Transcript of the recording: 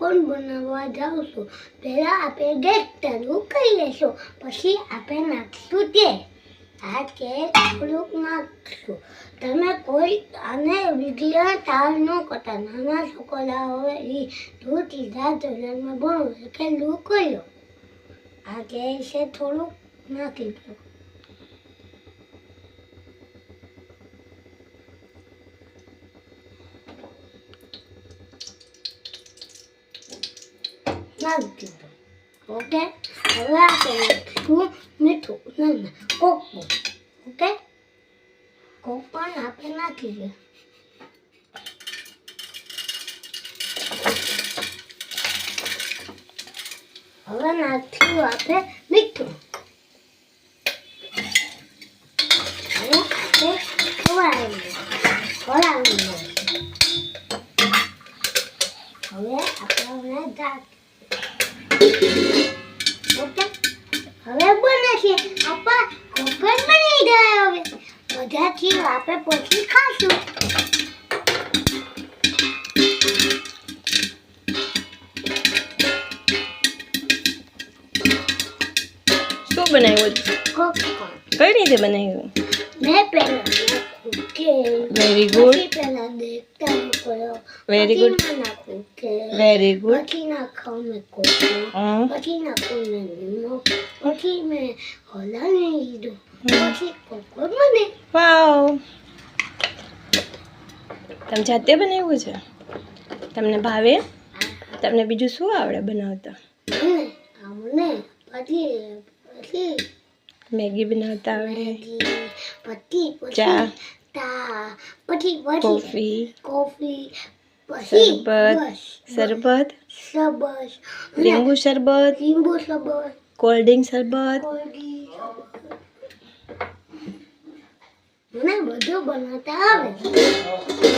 Popcorn બનાવવા જાઉં છું. પહેલાં આપણે ગેસ ચાલુ કરી લેશું, પછી આપણે નાખીશું તેલ. આ તેલ થોડુંક નાખશું. તમે કોઈ આને વિજ્ઞાન તાર ન કરતા. નાના છોકરા હવે એ દૂધ સીધા ધોરણમાં ભણવું એટલે લૂ કર્યો. આ તેલ છે થોડુંક નાખી દો. નાખી દીધું. ઓકે, હવે આપણે નાખીશું મીઠું. ના કોકું. ઓકે, કોક પણ આપણે નાખી દઈએ. હવે નાખ્યું આપણે મીઠું. હવે આપણે ખવડાવી હવે આપણે ઓકે, હવે બને છે આપણા કોકર બની ગયા. હવે બધાથી આપણે પછી ખાશું. શું બનાવ્યું? કોકર કઈ રીતે બનાવ્યું? મેં પહેલા વેરી ગુડ, પહેલા દેખતા કરો. વેરી ગુડ, નાખું કે વેરી ગુડ. પછી નાખું મેં કોકર, પછી નાખું મેં નિમક, પછી મેં હલાવી દીધું, પછી કોકર બને. વાવ, તમે જાતે બનાવ્યું છે? તમને ભાવે? તમને બીજું શું આવડે બનાવતા? અમને પછી પછી મેગી બનાવતા આવડે, પછી ચા, પછી કોફી, કોફી, પછી શરબત, શરબત, લીંબુ શરબત, લીંબુ શરબત, કોલ્ડ ડ્રિંક શરબત. મને બધું બનાવતા આવે.